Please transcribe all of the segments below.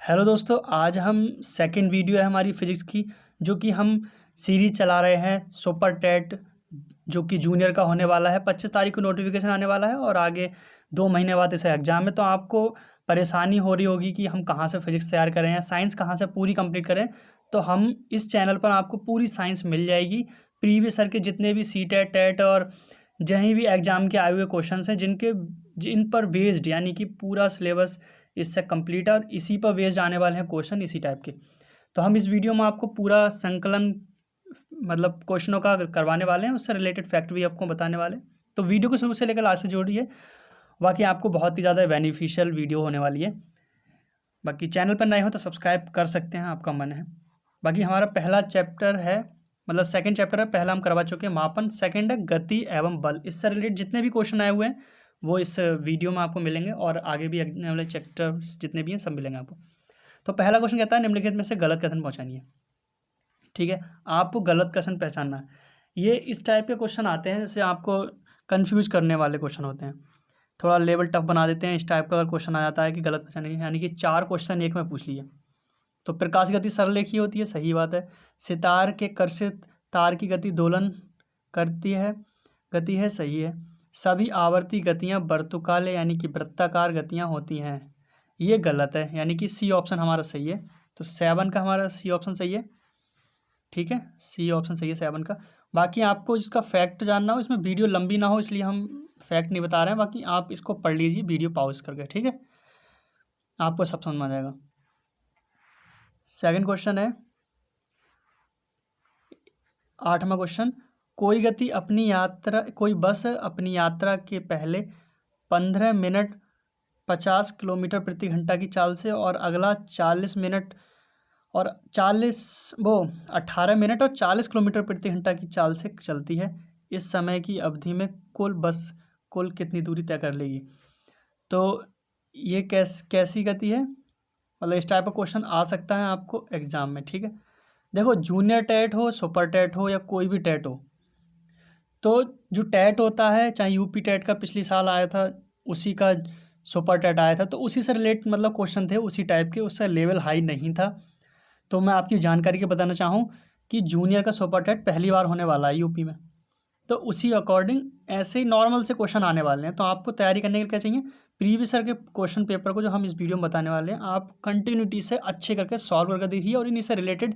Hello दोस्तों, आज हम सेकंड वीडियो है हमारी फिजिक्स की, जो कि हम सीरीज चला रहे हैं सुपर टेट, जो कि जूनियर का होने वाला है। 25 तारीख को नोटिफिकेशन आने वाला है और आगे 2 महीने बाद इसे एग्जाम है। तो आपको परेशानी हो रही होगी कि हम कहाँ से फिजिक्स तैयार करें या साइंस कहाँ से पूरी कंप्लीट करें। तो हम इस चैनल पर आपको पूरी साइंस मिल जाएगी। प्रीवियस ईयर के जितने भी सी टेट टेट और जहीं भी एग्जाम के आए हुए क्वेश्चन हैं जिन पर बेस्ड, यानी कि पूरा सिलेबस इससे कंप्लीट है और इसी पर बेस्ड आने वाले हैं क्वेश्चन इसी टाइप के। तो हम इस वीडियो में आपको पूरा संकलन मतलब क्वेश्चनों का करवाने वाले हैं, उससे रिलेटेड फैक्ट भी आपको बताने वाले हैं। तो वीडियो को शुरू से लेकर लास्ट से जोड़िए, बाकी आपको बहुत ही ज़्यादा बेनिफिशियल वीडियो होने वाली है। बाकी चैनल पर नए हो तो सब्सक्राइब कर सकते हैं, आपका मन है। बाकी हमारा पहला चैप्टर है, मतलब सेकंड चैप्टर है। पहला हम करवा चुके हैं मापन, सेकंड है गति एवं बल। इससे रिलेटेड जितने भी क्वेश्चन आए हुए हैं वो इस वीडियो में आपको मिलेंगे और आगे भी आने वाले चैप्टर्स जितने भी हैं सब मिलेंगे आपको। तो पहला क्वेश्चन कहता है निम्नलिखित में से गलत कथन पहचानिए। ठीक है, आपको गलत कथन पहचानना है। ये इस टाइप के क्वेश्चन आते हैं जैसे आपको कंफ्यूज करने वाले क्वेश्चन होते हैं, थोड़ा लेवल टफ बना देते हैं। इस टाइप का अगर क्वेश्चन आ जाता है कि गलत पहचानिए, यानी कि 4 क्वेश्चन एक में पूछ लिए। तो प्रकाश गति सरल रेखीय होती है, सही बात है। सितार के कर्षित तार की गति दोलन करती है, गति है, सही है। सभी आवर्ती गतियां वर्तुकाल यानी कि वृत्ताकार गतियां होती हैं, ये गलत है, यानी कि सी ऑप्शन हमारा सही है। तो 7 का हमारा सी ऑप्शन सही है। ठीक है, सी ऑप्शन सही है 7 का। बाकी आपको इसका फैक्ट जानना हो, इसमें वीडियो लंबी ना हो इसलिए हम फैक्ट नहीं बता रहे हैं। बाकी आप इसको पढ़ लीजिए वीडियो पॉज करके, ठीक है, आपको सब समझ में आ जाएगा। सेकंड क्वेश्चन है 8वां क्वेश्चन, कोई बस अपनी यात्रा के पहले 15 मिनट 50 किलोमीटर प्रति घंटा की चाल से और अगला 40 मिनट और 18 मिनट और 40 किलोमीटर प्रति घंटा की चाल से चलती है। इस समय की अवधि में कुल कितनी दूरी तय कर लेगी। तो ये कैसी गति है, मतलब इस टाइप का क्वेश्चन आ सकता है आपको एग्जाम में। ठीक है, देखो जूनियर टेट हो, सुपर टेट हो या कोई भी टेट हो, तो जो टेट होता है, चाहे यूपी टेट का पिछली साल आया था उसी का सुपर टेट आया था, तो उसी से रिलेट मतलब क्वेश्चन थे उसी टाइप के, उसका लेवल हाई नहीं था। तो मैं आपकी जानकारी के बताना चाहूँ कि जूनियर का सुपर टेट पहली बार होने वाला है यूपी में, तो उसी अकॉर्डिंग ऐसे ही नॉर्मल से क्वेश्चन आने वाले हैं। तो आपको तैयारी करने के लिए क्या चाहिए, प्रीवियस ईयर के क्वेश्चन पेपर को जो हम इस वीडियो में बताने वाले हैं, आप कंटिन्यूटी से अच्छे करके सॉल्व करके देखिए और इन्हीं से रिलेटेड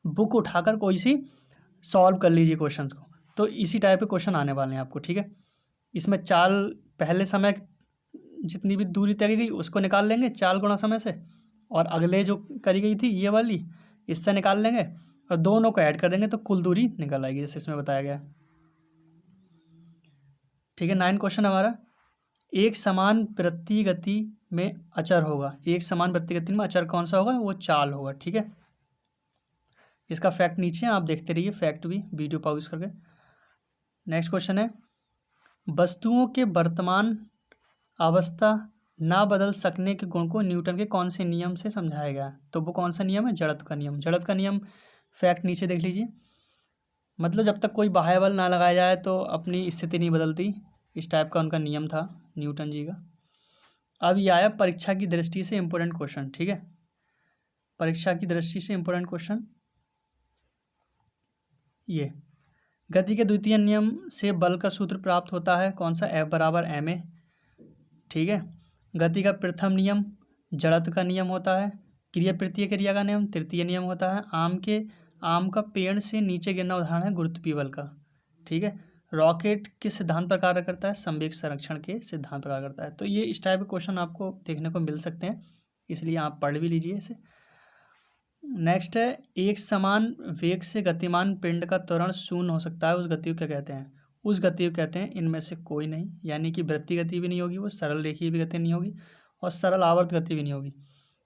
बुक उठाकर कोई सी सॉल्व कर लीजिए क्वेश्चन को। तो इसी टाइप के क्वेश्चन आने वाले हैं आपको। ठीक है, इसमें चाल पहले समय जितनी भी दूरी तय की गई उसको निकाल लेंगे चाल गुणा समय से, और अगले जो करी गई थी ये वाली इससे निकाल लेंगे और दोनों को ऐड कर देंगे तो कुल दूरी निकल आएगी जैसे इसमें बताया गया है। ठीक है, 9 क्वेश्चन हमारा, एक समान वृत्तीय गति में अचर होगा। एक समान वृत्तीय गति में अचर कौन सा होगा, वो चाल होगा। ठीक है, इसका फैक्ट नीचे है, आप देखते रहिए फैक्ट भी वीडियो पॉज करके। नेक्स्ट क्वेश्चन है, वस्तुओं के वर्तमान अवस्था ना बदल सकने के गुण को न्यूटन के कौन से नियम से समझाया गया। तो वो कौन सा नियम है, जड़त्व का नियम। जड़त्व का नियम फैक्ट नीचे देख लीजिए, मतलब जब तक कोई बाह्य बल ना लगाया जाए तो अपनी स्थिति नहीं बदलती, इस टाइप का उनका नियम था न्यूटन जी का। अब ये आया परीक्षा की दृष्टि से इम्पोर्टेंट क्वेश्चन। ठीक है, परीक्षा की दृष्टि से इम्पोर्टेंट क्वेश्चन, ये गति के द्वितीय नियम से बल का सूत्र प्राप्त होता है, कौन सा, F बराबर ma। ठीक है, गति का प्रथम नियम जड़त्व का नियम होता है, क्रिया प्रत्यय क्रिया का नियम तृतीय नियम होता है। आम का पेड़ से नीचे गिरना उदाहरण है गुरुत्वीय बल का। ठीक है, रॉकेट किस सिद्धांत पर कार्य करता है, संवेग संरक्षण के सिद्धांत पर कार्य करता है। तो ये इस टाइप के क्वेश्चन आपको देखने को मिल सकते हैं, इसलिए आप पढ़ भी लीजिए इसे। नेक्स्ट है, एक समान वेग से गतिमान पिंड का त्वरण शून्य हो सकता है, उस गति को क्या कहते हैं। उस गति को कहते हैं इनमें से कोई नहीं, यानी कि वृत्तीय गति भी नहीं होगी, वो सरल रेखीय भी गति नहीं होगी और सरल आवर्त गति भी नहीं होगी।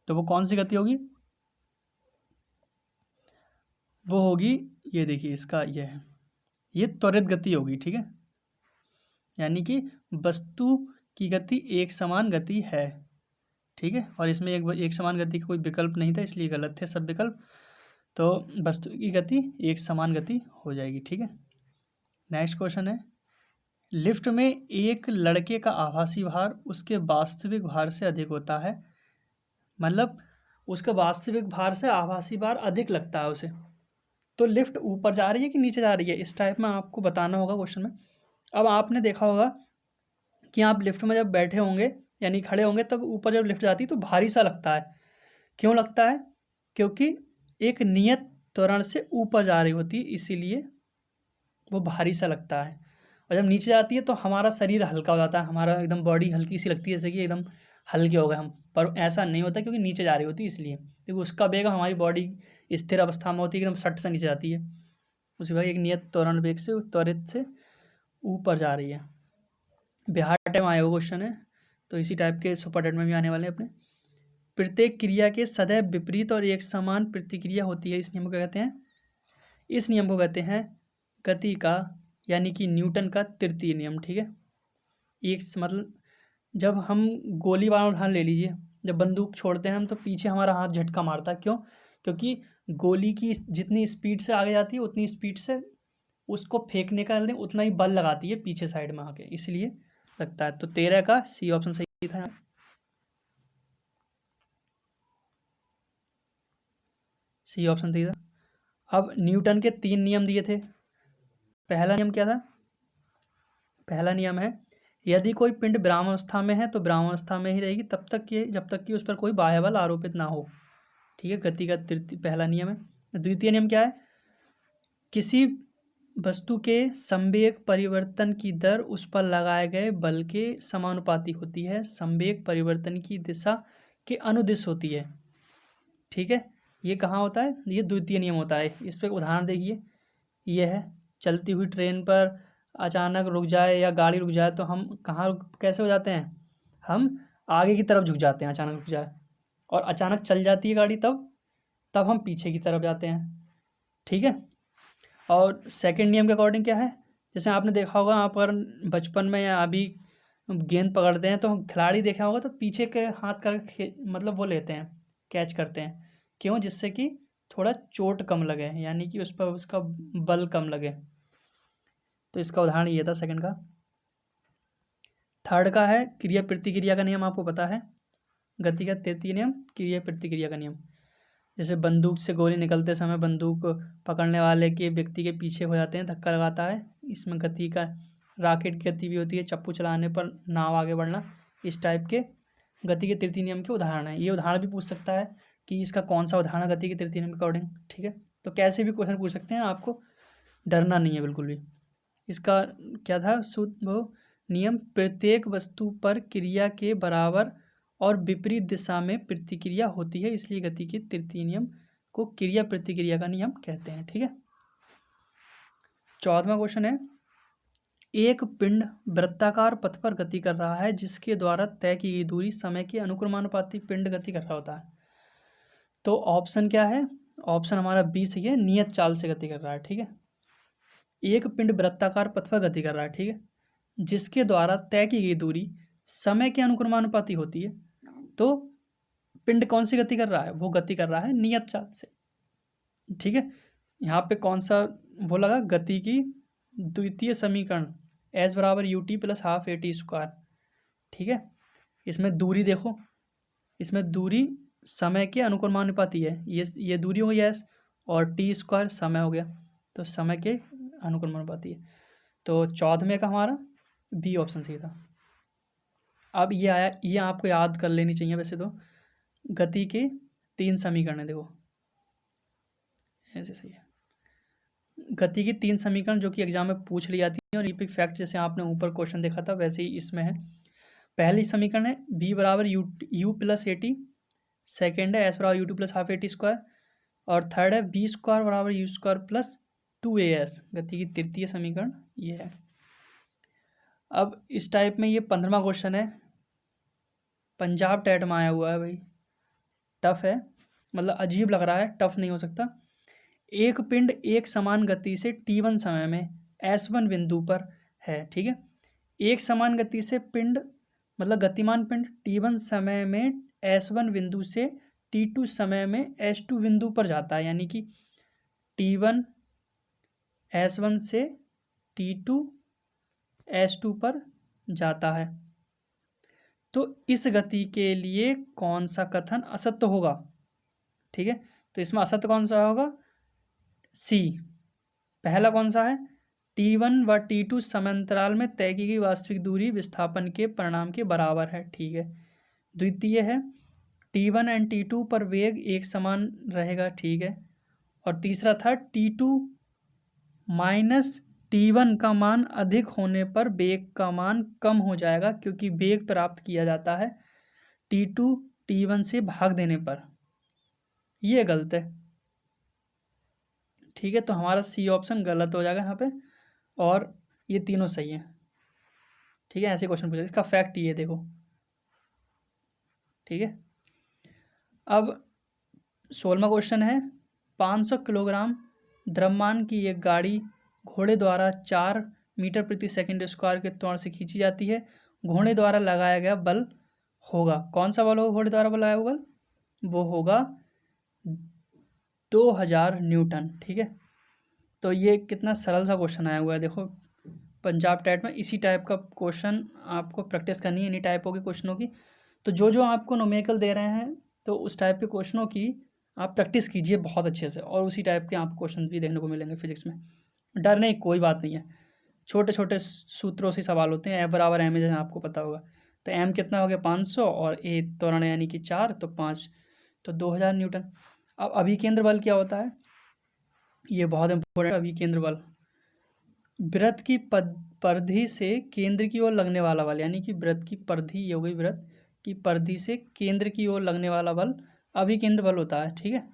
तो वो कौन सी गति होगी, वो होगी, ये देखिए इसका ये है, ये त्वरित गति होगी। ठीक है, यानी कि वस्तु की गति एक समान गति है। ठीक है, और इसमें एक समान गति का कोई विकल्प नहीं था, इसलिए गलत थे सब विकल्प। तो वस्तु की गति एक समान गति हो जाएगी। ठीक है, नेक्स्ट क्वेश्चन है, लिफ्ट में एक लड़के का आभासी भार उसके वास्तविक भार से अधिक होता है, मतलब उसका वास्तविक भार से आभासी भार अधिक लगता है उसे। तो लिफ्ट ऊपर जा रही है कि नीचे जा रही है, इस टाइप में आपको बताना होगा क्वेश्चन में। अब आपने देखा होगा कि आप लिफ्ट में जब बैठे होंगे यानी खड़े होंगे, तब ऊपर जब लिफ्ट जाती है तो भारी सा लगता है। क्यों लगता है? क्योंकि एक नियत त्वरण से ऊपर जा रही होती है, इसीलिए वो भारी सा लगता है। और जब नीचे जाती है तो हमारा शरीर हल्का हो जाता है, हमारा एकदम बॉडी हल्की सी लगती है, जैसे कि एकदम हल्के हो गए हम। पर ऐसा नहीं होता, क्योंकि नीचे जा रही होती है इसलिए, क्योंकि उसका वेग हमारी बॉडी स्थिर अवस्था में होती है, एकदम सट से नीचे जाती है। उसी भाई एक नियत त्वरण वेग से त्वरित से ऊपर जा रही है। बिहार टाइम आया हुआ क्वेश्चन है, तो इसी टाइप के सुपर टेट में भी आने वाले हैं अपने। प्रत्येक क्रिया के सदैव विपरीत और एक समान प्रतिक्रिया होती है, इस नियम को कहते हैं, इस नियम को कहते हैं गति का यानी कि न्यूटन का तृतीय नियम। ठीक है, एक मतलब जब हम गोली वाला उदाहरण ले लीजिए, जब बंदूक छोड़ते हैं हम तो पीछे हमारा हाथ झटका मारता है। क्यों? क्योंकि गोली की जितनी स्पीड से आगे जाती है उतनी स्पीड से उसको फेंकने का उतना ही बल लगाती है पीछे साइड में आके, इसलिए लगता है। तो 13 का सी ऑप्शन सही था। सी ऑप्शन सही था। अब न्यूटन के 3 नियम दिए थे। पहला नियम क्या था? पहला नियम है, यदि कोई पिंड विरामावस्था में है तो विरामावस्था में ही रहेगी तब तक कि जब तक कि उस पर कोई बाह्य बल आरोपित ना हो। ठीक है, गति का पहला नियम है। द्वितीय नियम क्या है? किसी वस्तु के संवेग परिवर्तन की दर उस पर लगाए गए बल के समानुपाती होती है, संवेग परिवर्तन की दिशा के अनुदिश होती है। ठीक है, ये कहाँ होता है? ये द्वितीय नियम होता है। इस पर उदाहरण देखिए, ये है चलती हुई ट्रेन पर अचानक रुक जाए या गाड़ी रुक जाए तो हम कहाँ कैसे हो जाते हैं? हम आगे की तरफ झुक जाते हैं, अचानक रुक जाए। और अचानक चल जाती है गाड़ी तब हम पीछे की तरफ जाते हैं। ठीक है, और सेकंड नियम के अकॉर्डिंग क्या है? जैसे आपने देखा होगा, आप अगर बचपन में या अभी गेंद पकड़ते हैं तो खिलाड़ी देखा होगा तो पीछे के हाथ का मतलब वो लेते हैं, कैच करते हैं। क्यों? जिससे कि थोड़ा चोट कम लगे, यानी कि उस पर उसका बल कम लगे। तो इसका उदाहरण ये था सेकंड का। थर्ड का है क्रिया प्रतिक्रिया का नियम, आपको पता है। गति का तृतीय नियम क्रिया प्रतिक्रिया का नियम। जैसे बंदूक से गोली निकलते समय बंदूक पकड़ने वाले के व्यक्ति के पीछे हो जाते हैं, धक्का लगाता है, इसमें गति का रॉकेट की गति भी होती है, चप्पू चलाने पर नाव आगे बढ़ना। इस टाइप के गति के तृतीय नियम के उदाहरण है। ये उदाहरण भी पूछ सकता है कि इसका कौन सा उदाहरण गति के तृतीय नियम के अकॉर्डिंग। ठीक है, तो कैसे भी क्वेश्चन पूछ सकते हैं, आपको डरना नहीं है बिल्कुल भी। इसका क्या था वो नियम? प्रत्येक वस्तु पर क्रिया के बराबर और विपरीत दिशा में प्रतिक्रिया होती है, इसलिए गति के तृतीय नियम को क्रिया प्रतिक्रिया का नियम कहते हैं। ठीक है, 14वां क्वेश्चन है, एक पिंड वृत्ताकार पथ पर गति कर रहा है जिसके द्वारा तय की गई दूरी समय के अनुक्रमानुपाती पिंड गति कर रहा होता है। तो ऑप्शन क्या है? ऑप्शन हमारा बी सही है, नियत चाल से गति कर रहा है। ठीक है, एक पिंड वृत्ताकार पथ पर गति कर रहा है, ठीक है, जिसके द्वारा तय की गई दूरी समय के अनुक्रमानुपाती होती है। तो पिंड कौन सी गति कर रहा है? वो गति कर रहा है नियत चाल से। ठीक है, यहाँ पे कौन सा वो लगा? गति की द्वितीय समीकरण एस बराबर U T plus half A T square. ठीक है, इसमें दूरी देखो, इसमें दूरी समय के अनुक्रमानुपाती है, ये दूरी हो गई एस, और टी स्क्वायर समय हो गया, तो समय के अनुक्रमानुपाती है। तो 14वें का हमारा बी ऑप्शन सही था। अब ये आया, ये आपको याद कर लेनी चाहिए वैसे तो। गति के 3 समीकरण है, देखो ऐसे सही है। गति की 3 समीकरण जो कि एग्जाम में पूछ ली जाती है, और ये भी फैक्ट जैसे आपने ऊपर क्वेश्चन देखा था वैसे ही इसमें है। पहली समीकरण है बी बराबर you plus A T, second है एस बराबर you two plus half A T square, और थर्ड है बी स्क्वायर बराबर यू स्क्वायर प्लस 2as। गति की तृतीय समीकरण ये है। अब इस टाइप में ये 15वां क्वेश्चन है, पंजाब टेट में आया हुआ है भाई, टफ है, मतलब अजीब लग रहा है, टफ नहीं हो सकता। एक पिंड एक समान गति से t1 समय में s1 बिंदु पर है। ठीक है, एक समान गति से पिंड मतलब गतिमान पिंड t1 समय में s1 बिंदु से t2 समय में s2 बिंदु पर जाता है, यानी कि t1 s1 से t2 s2 पर जाता है। तो इस गति के लिए कौन सा कथन असत्य होगा? ठीक है, तो इसमें असत्य कौन सा होगा? सी। पहला कौन सा है? T1 व T2 समांतराल में तय की गई वास्तविक दूरी विस्थापन के परिणाम के बराबर है, ठीक है। द्वितीय है T1 एंड T2 पर वेग एक समान रहेगा, ठीक है। और तीसरा था T2 माइनस T1 का मान अधिक होने पर वेग का मान कम हो जाएगा, क्योंकि वेग प्राप्त किया जाता है T2 T1 से भाग देने पर। ये गलत है, ठीक है। तो हमारा सी ऑप्शन गलत हो जाएगा यहाँ पे, और ये तीनों सही है, ठीक है। ऐसे क्वेश्चन पूछा, इसका फैक्ट ये देखो, ठीक है। अब 16वां क्वेश्चन है, 500 किलोग्राम द्रव्यमान की एक गाड़ी घोड़े द्वारा 4 मीटर प्रति सेकंड स्क्वायर के त्वरण से खींची जाती है। घोड़े द्वारा लगाया गया बल होगा, कौन सा बल होगा घोड़े द्वारा लगाया हुआ बल? वो होगा 2000 न्यूटन, ठीक है। तो ये कितना सरल सा क्वेश्चन आया हुआ है, देखो पंजाब टेट में इसी टाइप का क्वेश्चन आपको प्रैक्टिस करनी है, इन्हीं टाइपों के क्वेश्चनों की। तो जो आपको न्यूमेरिकल दे रहे हैं, तो उस टाइप के क्वेश्चनों की आप प्रैक्टिस कीजिए बहुत अच्छे से, और उसी टाइप के आपको क्वेश्चन भी देखने को मिलेंगे फिजिक्स में। डरने की कोई बात नहीं है, छोटे छोटे सूत्रों से सवाल होते हैं। F बराबर एम, जैसे आपको पता होगा। तो एम कितना हो गया? 500, और ए त्वरण यानी कि 4, तो 5, तो 2000 न्यूटन। अब अभिकेंद्र बल क्या होता है? ये बहुत इंपॉर्टेंट। अभिकेंद्र बल वृत्त की परिधि से केंद्र की ओर लगने वाला बल, यानी कि वृत्त की परिधि, ये हो गई वृत्त की परिधि से केंद्र की ओर लगने वाला बल अभिकेंद्र बल होता है, ठीक है।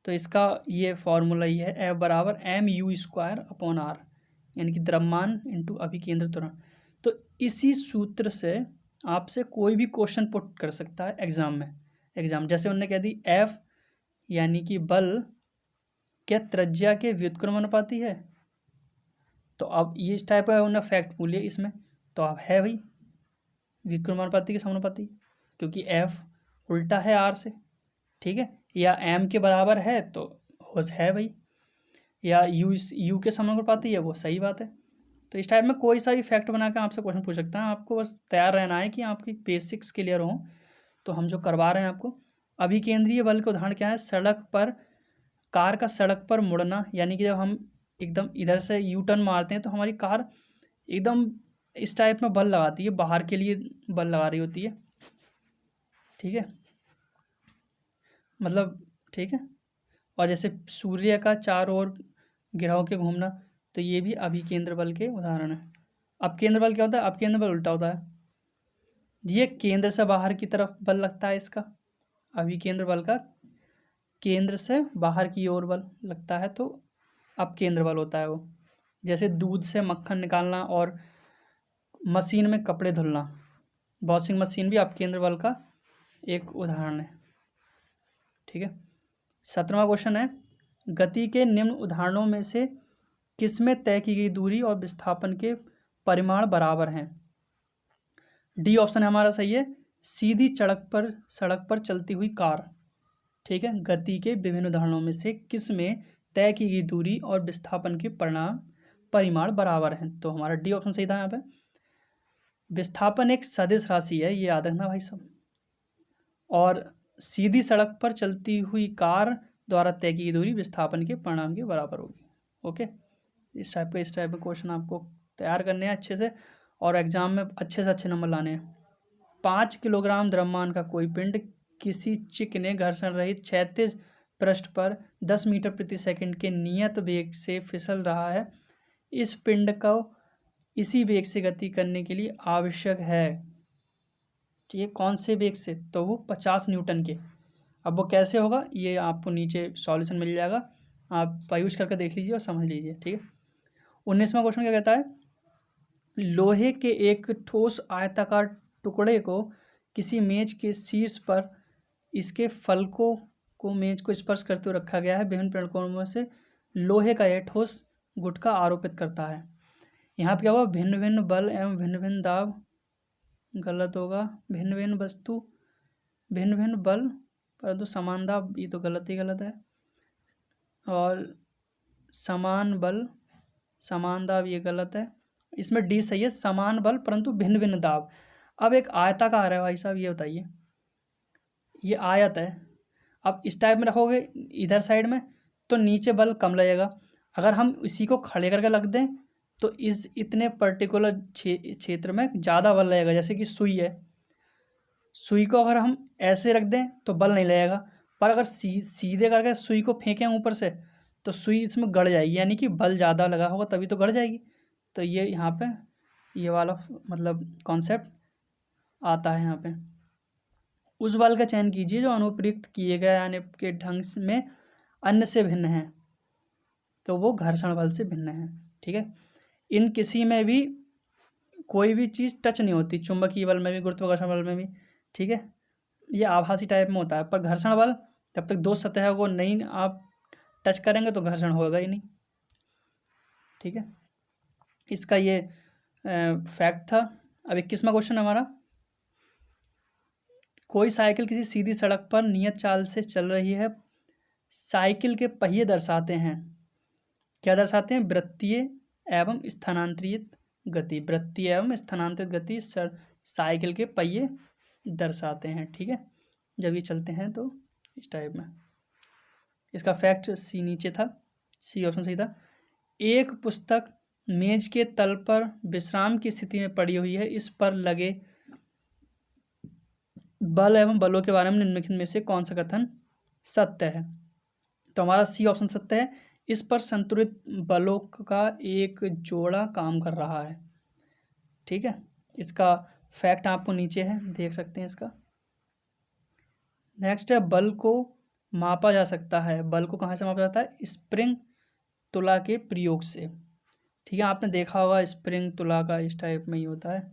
तो इसका ये फॉर्मूला ये है, F बराबर mu²/r, यानी कि द्रव्यमान इंटू अभिकेंद्र त्वरण। तो इसी सूत्र से आपसे कोई भी क्वेश्चन पुट कर सकता है एग्जाम में। जैसे उन्होंने कह दी F यानी कि बल क्या त्रिज्या के व्युत्क्रमानुपाती है, तो अब ये इस टाइप का उन्होंने फैक्ट बोलिए इसमें, तो अब है भाई व्युत्क्रमानुपाती के समानुपाती, क्योंकि F उल्टा है R से, ठीक है। या M के बराबर है तो है भाई, या U के समानुपाती है, वो सही बात है। तो इस टाइप में कोई सा भी फैक्ट बना कर आपसे क्वेश्चन पूछ सकता है, आपको बस तैयार रहना है कि आपकी बेसिक्स क्लियर हो। तो हम जो करवा रहे हैं आपको, अभिकेंद्रीय बल का उदाहरण क्या है? सड़क पर, कार का सड़क पर मुड़ना, यानी कि जब हम एकदम इधर से यू टर्न मारते हैं तो हमारी कार एकदम इस टाइप में बल लगाती है, बाहर के लिए बल लगा रही होती है, ठीक है, मतलब, ठीक है। और जैसे सूर्य का चारों ओर गिरह के घूमना, तो ये भी अभिकेंद्र बल के उदाहरण है। अपकेंद्र बल क्या होता है? अपकेंद्र बल उल्टा होता है, ये केंद्र से बाहर की तरफ बल लगता है इसका। अभिकेंद्र बल का केंद्र से बाहर की ओर बल लगता है, तो अपकेंद्र बल होता है वो। जैसे दूध से मक्खन निकालना और मशीन में कपड़े धुलना, वॉशिंग मशीन भी अपकेंद्र बल का एक उदाहरण है, ठीक है। 17वां क्वेश्चन है, गति के निम्न उदाहरणों में से किसमें तय की गई दूरी और विस्थापन के परिमाण बराबर हैं? डी ऑप्शन हमारा सही है, सीधी सड़क पर चलती हुई कार, ठीक है। गति के विभिन्न उदाहरणों में से किसमें तय की गई दूरी और विस्थापन के परिमाण बराबर हैं? तो हमारा डी ऑप्शन सही था यहाँ पे। विस्थापन एक सदिश राशि है, ये याद रखना भाई सब, और सीधी सड़क पर चलती हुई कार द्वारा तय की गई दूरी विस्थापन के परिणाम के बराबर होगी, ओके। इस टाइप के क्वेश्चन आपको तैयार करने हैं अच्छे से, और एग्जाम में अच्छे से अच्छे नंबर लाने हैं। 5 किलोग्राम द्रव्यमान का कोई पिंड किसी चिकने घर्षण रहित क्षैतिज पृष्ठ पर 10 मीटर प्रति सेकंड के नियत वेग से फिसल रहा है। इस पिंड को इसी वेग से गति करने के लिए आवश्यक है, ये कौन से वेग से? तो वो 50 न्यूटन के। अब वो कैसे होगा, ये आपको नीचे सॉल्यूशन मिल जाएगा, आप यूज करके देख लीजिए और समझ लीजिए, ठीक है। 19वां क्वेश्चन क्या कहता है? लोहे के एक ठोस आयताकार टुकड़े को किसी मेज के शीर्ष पर इसके फलकों को मेज को स्पर्श करते हुए रखा गया है। विभिन्न प्रणकोणों से लोहे का यह ठोस गुटका आरोपित करता है। यहाँ पे क्या होगा? भिन्न भिन्न बल एवं भिन्न भिन्न दाब, गलत होगा। भिन्न भिन्न वस्तु, भिन्न भिन्न बल परंतु समान दाब, ये तो गलत ही गलत है। और समान बल समान दाब, ये गलत है। इसमें डी सही है, समान बल परंतु भिन्न भिन्न दाब। अब एक आयताकार है भाई साहब, ये बताइए, ये आयत है। अब इस टाइप में रखोगे इधर साइड में तो नीचे बल कम लगेगा। अगर हम इसी को खड़े करके रख दें तो इस इतने पर्टिकुलर क्षेत्र में ज़्यादा बल लगेगा। जैसे कि सुई है, सुई को अगर हम ऐसे रख दें तो बल नहीं लगेगा, पर अगर सीधे करके सुई को फेंकें ऊपर से तो सुई इसमें गड़ जाएगी, यानी कि बल ज़्यादा लगा होगा तभी तो गड़ जाएगी। तो ये यहाँ पे ये वाला मतलब कॉन्सेप्ट आता है यहाँ पे। उस बल का चयन कीजिए जो अनुप्रयुक्त किए गए यानी के ढंग में अन्य से भिन्न है, तो वो घर्षण बल से भिन्न है। ठीक है, इन किसी में भी कोई भी चीज़ टच नहीं होती, चुंबकीय बल में भी गुरुत्वाकर्षण बल में भी। ठीक है, ये आभासी टाइप में होता है, पर घर्षण बल जब तक दो सतह को नहीं आप टच करेंगे तो घर्षण होगा ही नहीं। ठीक है, इसका ये फैक्ट था। अब 21वां क्वेश्चन हमारा, कोई साइकिल किसी सीधी सड़क पर नियत चाल से चल रही है। साइकिल के पहिए दर्शाते हैं, क्या दर्शाते हैं? वृत्तीय एवं स्थानांतरित गति। वृत्तीय एवं स्थानांतरित गति साइकिल के पहिए दर्शाते हैं। ठीक है, जब ये चलते हैं तो इस टाइप में। इसका फैक्ट सी नीचे था, सी ऑप्शन सही था। एक पुस्तक मेज के तल पर विश्राम की स्थिति में पड़ी हुई है, इस पर लगे बल एवं बलों के बारे में निम्नलिखित में से कौन सा कथन सत्य है? तो हमारा सी ऑप्शन सत्य है। इस पर संतुलित बलों का एक जोड़ा काम कर रहा है। ठीक है, इसका फैक्ट आपको नीचे है, देख सकते हैं इसका। नेक्स्ट है, बल को मापा जा सकता है। बल को कहाँ से मापा जाता है? स्प्रिंग तुला के प्रयोग से। ठीक है, आपने देखा होगा स्प्रिंग तुला का इस टाइप में ही होता है,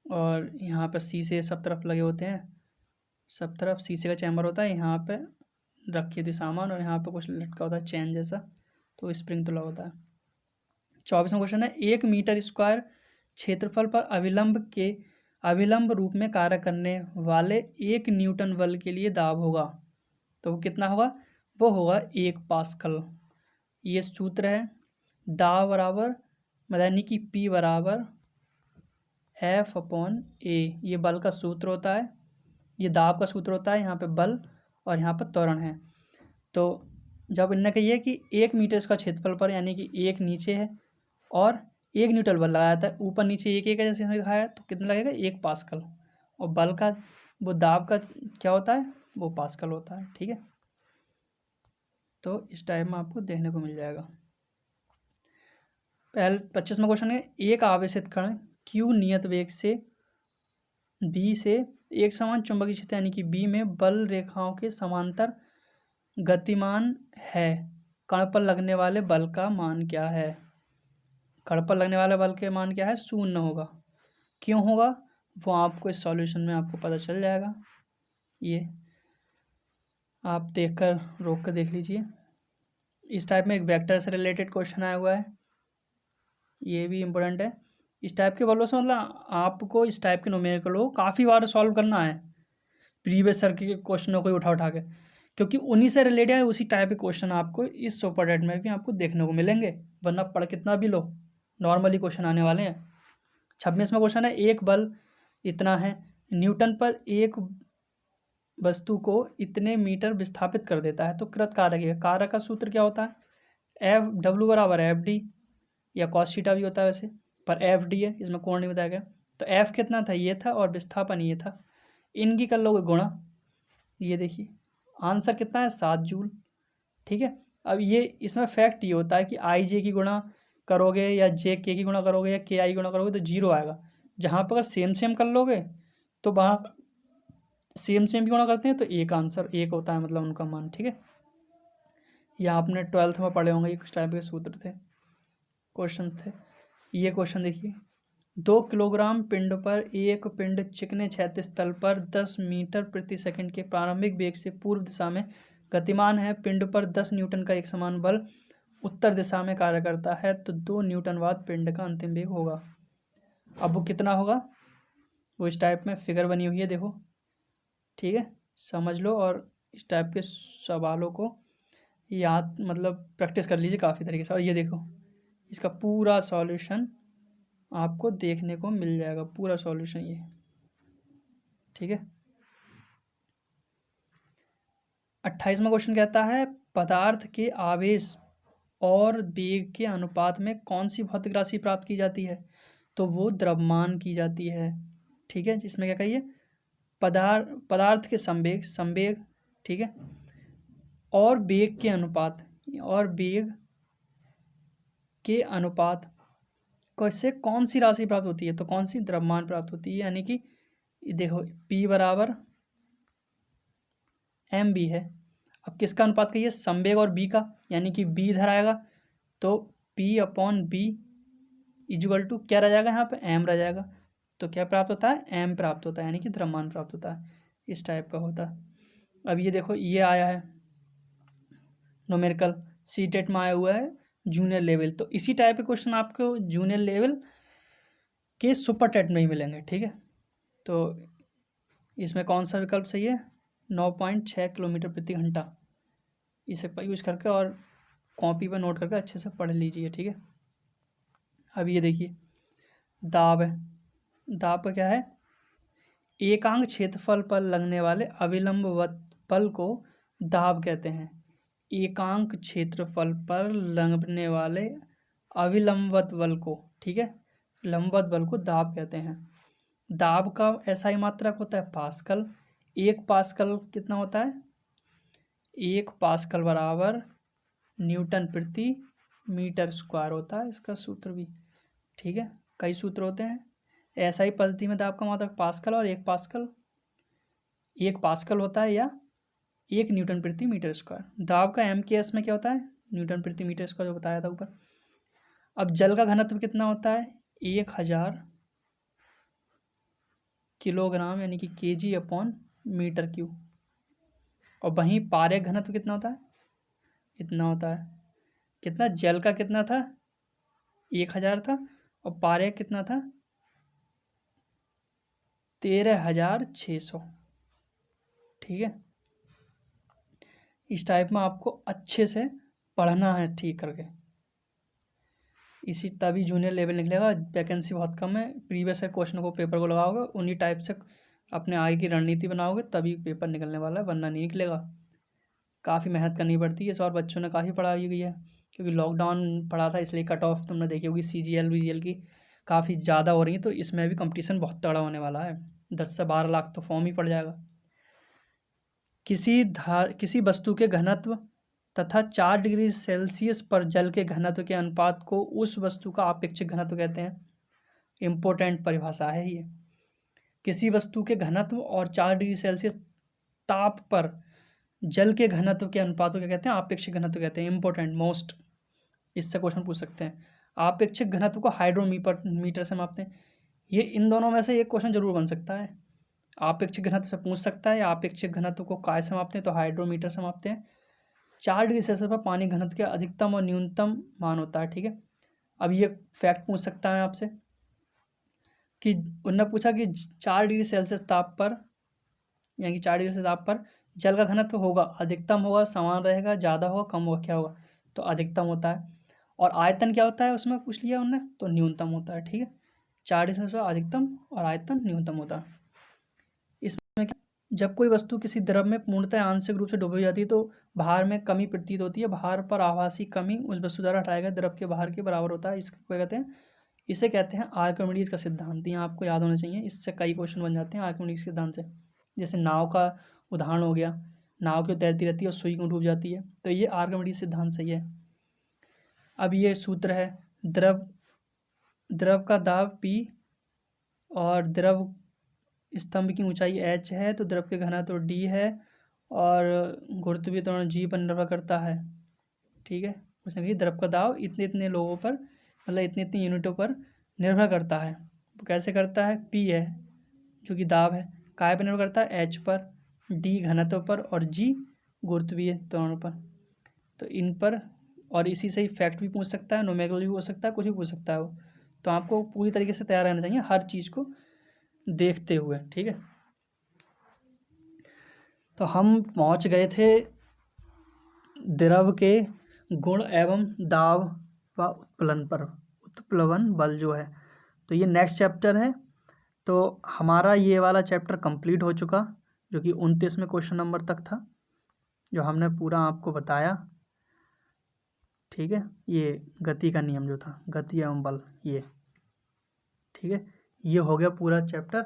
और यहाँ पर शीशे सब तरफ लगे होते हैं, सब तरफ शीशे का चैम्बर होता है। यहाँ पे रखी थी सामान और यहाँ पे कुछ लटका होता है चैन जैसा, तो स्प्रिंग तुला होता है। 24वां क्वेश्चन है, 1 मीटर स्क्वायर क्षेत्रफल पर अभिलंब रूप में कार्य करने वाले 1 न्यूटन बल के लिए दाब होगा, तो वो कितना होगा? वो होगा 1 पास्कल। ये सूत्र है, दाब बराबर यानी कि P बराबर F/A, ये बल का सूत्र होता है, ये दाब का सूत्र होता है। यहाँ पे बल और यहाँ पर त्वरण है। तो जब इनने कही है कि 1 मीटर इसका क्षेत्रफल पर यानी कि 1 नीचे है और 1 न्यूटन बल लगाया था, ऊपर नीचे एक है जैसे हमने दिखाया, तो कितना लगेगा? 1 पास्कल। और बल का वो दाब का क्या होता है? वो पास्कल होता है। ठीक है, तो इस टाइप में आपको देखने को मिल जाएगा। पहले 25वां क्वेश्चन है, एक आवेशित कण Q नियत वेग से B से एक समान चुंबकीय क्षेत्र यानी कि B में बल रेखाओं के समांतर गतिमान है, कण पर लगने वाले बल का मान क्या है? कण पर लगने वाले बल के मान क्या है? 0 होगा। क्यों होगा वो आपको इस सॉल्यूशन में आपको पता चल जाएगा। ये आप देखकर रोक कर देख लीजिए। इस टाइप में एक वेक्टर से रिलेटेड क्वेश्चन आया हुआ है, ये भी इम्पोर्टेंट है। इस टाइप के बलों से मतलब आपको इस टाइप के न्यूमेरिकल को काफ़ी बार सॉल्व करना है, प्रीवियस सर के क्वेश्चनों को ही उठा के, क्योंकि उन्हीं से रिलेटेड है। उसी टाइप के क्वेश्चन आपको इस सुपर डेट में भी आपको देखने को मिलेंगे, वरना पढ़ कितना भी लो नॉर्मली क्वेश्चन आने वाले हैं। 26वां क्वेश्चन है, एक बल इतना है न्यूटन पर एक वस्तु को इतने मीटर विस्थापित कर देता है, तो कृत कारक है। कारक का सूत्र क्या होता है? W बराबर FD, या cos थीटा भी होता है वैसे, पर FD है, इसमें कोण नहीं बताया गया। तो F कितना था? ये था, और विस्थापन ये था। इनकी कर लोगे गुणा, ये देखिए आंसर कितना है? 7 जूल। ठीक है, अब ये इसमें फैक्ट ये होता है कि IJ की गुणा करोगे या JK की गुणा करोगे या KI गुणा करोगे तो 0 आएगा। जहाँ पर अगर सेम सेम कर लोगे तो वहाँ सेम सेम भी गुणा करते हैं तो एक आंसर एक होता है, मतलब उनका मान। ठीक है, यह आपने 12th में पढ़े होंगे, कुछ टाइप के सूत्र थे, क्वेश्चंस थे। ये क्वेश्चन देखिए, 2 किलोग्राम पिंड पर एक पिंड चिकने क्षैतिज तल पर 10 मीटर प्रति सेकंड के प्रारंभिक वेग से पूर्व दिशा में गतिमान है। पिंड पर 10 न्यूटन का एक समान बल उत्तर दिशा में कार्य करता है, तो 2 न्यूटन बाद पिंड का अंतिम वेग होगा। अब वो कितना होगा? वो इस टाइप में फिगर बनी हुई है, देखो। ठीक है, समझ लो और इस टाइप के सवालों को याद मतलब प्रैक्टिस कर लीजिए काफ़ी तरीके से। और ये देखो, इसका पूरा सॉल्यूशन आपको देखने को मिल जाएगा, पूरा सॉल्यूशन ये। ठीक है, 28वां क्वेश्चन कहता है पदार्थ के आवेश और वेग के अनुपात में कौन सी भौतिक राशि प्राप्त की जाती है? तो वो द्रव्यमान की जाती है। ठीक है, जिसमें क्या कहिए, पदार्थ के संवेग, ठीक है, और वेग के अनुपात, से कौन सी राशि प्राप्त होती है? तो कौन सी? द्रव्यमान प्राप्त होती है। यानी कि देखो P बराबर एम बी है। अब किसका अनुपात कहिए? संवेग और बी का, यानी कि बी इधर आएगा तो P upon B equal to क्या रह जाएगा? यहाँ पे एम रह जाएगा। तो क्या प्राप्त होता है? एम प्राप्त होता है, यानी कि द्रव्यमान प्राप्त होता है। इस टाइप का होता है। अब ये देखो, ये आया है न्यूमेरिकल, सीटेट में आया हुआ है जूनियर लेवल। तो इसी टाइप के क्वेश्चन आपको जूनियर लेवल के सुपर टेट में ही मिलेंगे। ठीक है, तो इसमें कौन सा विकल्प सही है? 9.6 किलोमीटर प्रति घंटा। इसे यूज करके और कॉपी पर नोट करके अच्छे से पढ़ लीजिए। ठीक है, अब ये देखिए, दाब है। दाब का क्या है? एकांक क्षेत्रफल पर लगने वाले अविलंबवत बल को दाब कहते हैं। एकांक क्षेत्रफल पर लगने वाले अविलंबवत बल को, ठीक है, लंबवत बल को दाब कहते हैं। दाब का SI मात्रक होता है पास्कल। 1 पास्कल कितना होता है? 1 पास्कल बराबर न्यूटन प्रति मीटर स्क्वायर होता है इसका सूत्र भी। ठीक है, कई सूत्र होते हैं। SI पद्धति में दाब का मात्रक पास्कल और 1 पास्कल होता है, या 1 न्यूटन प्रति मीटर स्क्वायर। दाब का MKS में क्या होता है? न्यूटन प्रति मीटर स्क्वायर, जो बताया था ऊपर। अब जल का घनत्व कितना होता है? 1000 किलोग्राम, यानी कि kg अपॉन मीटर क्यूब। और वहीं पारे घनत्व कितना होता है? इतना होता है। कितना? जल का कितना था? 1000 था, और पारे कितना था? 13600। ठीक है, इस टाइप में आपको अच्छे से पढ़ना है, ठीक करके। इसी तभी जूनियर लेवल निकलेगा। वैकेंसी बहुत कम है। प्रीवियस क्वेश्चन को, पेपर को लगाओगे, उन्हीं टाइप से अपने आगे की रणनीति बनाओगे, तभी पेपर निकलने वाला है, वरना नहीं निकलेगा। काफ़ी मेहनत करनी पड़ती है। इस बार बच्चों ने काफ़ी पढ़ाई की है, क्योंकि लॉकडाउन पड़ा था, इसलिए कट ऑफ तुमने देखी होगी CGL VGL की काफ़ी ज़्यादा हो रही है। तो इसमें भी कंपटीशन बहुत तगड़ा होने वाला है। 10 से 12 लाख तो फॉर्म ही पड़ जाएगा। किसी वस्तु के घनत्व तथा 4 डिग्री सेल्सियस पर जल के घनत्व के अनुपात को उस वस्तु का आपेक्षिक घनत्व कहते हैं। इम्पोर्टेंट परिभाषा है ये। किसी वस्तु के घनत्व और 4 डिग्री सेल्सियस ताप पर जल के घनत्व के अनुपात को क्या कहते हैं? आपेक्षिक घनत्व कहते हैं। इंपॉर्टेंट, मोस्ट, इससे क्वेश्चन पूछ सकते हैं। आपेक्षिक घनत्व को हाइड्रोमीटर से मापते हैं। ये इन दोनों में से एक क्वेश्चन जरूर बन सकता है। आपेक्षिक घनत्व से पूछ सकता है, या आपेक्षिक घनत्व को काय से मापते हैं? तो हाइड्रोमीटर से मापते हैं। 4 डिग्री सेल्सियस पर पानी घनत्व के अधिकतम और न्यूनतम मान होता है। ठीक है, अब ये फैक्ट पूछ सकता है आपसे कि उन्होंने पूछा कि 4 डिग्री सेल्सियस ताप पर, यानी कि 4 डिग्री सेल्सियस ताप पर जल का घनत्व होगा, अधिकतम होगा, समान रहेगा, ज़्यादा होगा, कम होगा, क्या होगा? तो अधिकतम होता है। और आयतन क्या होता है उसमें पूछ लिया उन्होंने, तो न्यूनतम होता है। ठीक है, 4 डिग्री सेल्सियस अधिकतम और आयतन न्यूनतम होता है। इसमें क्या, जब कोई वस्तु किसी द्रव में पूर्णतः आंशिक रूप से डूबी जाती है तो भार में कमी प्रतीत होती है। भार पर आभासी कमी उस वस्तु द्वारा हटाए गए द्रव के भार के बराबर होता है। इसको क्या कहते हैं? इसे कहते हैं आर्किमिडीज का सिद्धांत। यहाँ आपको याद होना चाहिए, इससे कई क्वेश्चन बन जाते हैं आर्किमिडीज के सिद्धांत से। जैसे नाव का उदाहरण हो गया, नाव क्यों तैरती रहती है और सुई क्यों डूब जाती है? तो ये आर्किमिडीज सिद्धांत सही है। अब ये सूत्र है, द्रव का दाब P और द्रव स्तंभ की ऊंचाई h है, तो द्रव के घनत्व D है, और गुरुत्वीय त्वरण G पर निर्भर करता है। ठीक है, उसने कही द्रव का दाब इतने इतने लोगों पर, मतलब इतनी इतनी यूनिटों पर निर्भर करता है। तो कैसे करता है? P है जो कि दाब है, काय पर निर्भर करता है? H पर, D घनत्व पर, और G गुरुत्वीय त्वरण पर। तो इन पर, और इसी से ही फैक्ट भी पूछ सकता है, न्यूमेरिकल भी हो सकता है, कुछ भी पूछ सकता है वो। तो आपको पूरी तरीके से तैयार रहना चाहिए हर चीज़ को देखते हुए। ठीक है, तो हम पहुंच गए थे द्रव के गुण एवं दाब व उत्प्लवन पर, उत्प्लवन बल जो है। तो ये नेक्स्ट चैप्टर है। तो हमारा ये वाला चैप्टर कंप्लीट हो चुका, जो कि 29वें क्वेश्चन नंबर तक था। जो हमने पूरा आपको बताया, ठीक है। ये गति का नियम जो था, गति एवं बल, ये ठीक है, ये हो गया पूरा चैप्टर।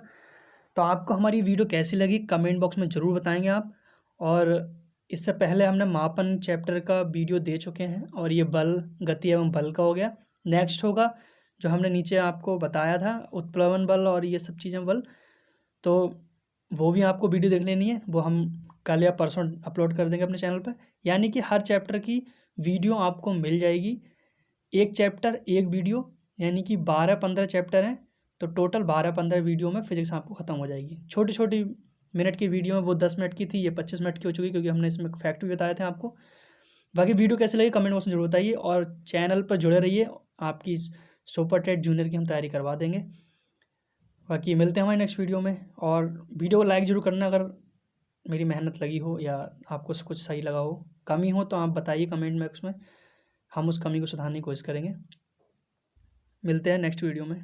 तो आपको हमारी वीडियो कैसी लगी कमेंट बॉक्स में ज़रूर बताएंगे आप। और इससे पहले हमने मापन चैप्टर का वीडियो दे चुके हैं, और ये बल, गति एवं बल का हो गया। नेक्स्ट होगा जो हमने नीचे आपको बताया था, उत्प्लवन बल और ये सब चीज़ें बल, तो वो भी आपको वीडियो देख लेनी है। वो हम कल या परसों अपलोड कर देंगे अपने चैनल पर। यानी कि हर चैप्टर की वीडियो आपको मिल जाएगी, एक चैप्टर एक वीडियो, यानी कि 12-15 चैप्टर हैं, तो टोटल 12-15 वीडियो में फिजिक्स आपको ख़त्म हो जाएगी। छोटी छोटी मिनट की वीडियो में वो 10 मिनट की थी, ये 25 मिनट की हो चुकी, क्योंकि हमने इसमें फैक्ट भी बताए थे आपको। बाकी वीडियो कैसे लगी कमेंट बॉक्स में जरूर बताइए, और चैनल पर जुड़े रहिए, आपकी सुपर टेट जूनियर की हम तैयारी करवा देंगे। बाकी मिलते हैं हमारे नेक्स्ट वीडियो में, और वीडियो को लाइक ज़रूर करना अगर मेरी मेहनत लगी हो या आपको कुछ सही लगा हो। कमी हो तो आप बताइए कमेंट बॉक्स में, हम उस कमी को सुधारने की कोशिश करेंगे। मिलते हैं नेक्स्ट वीडियो में।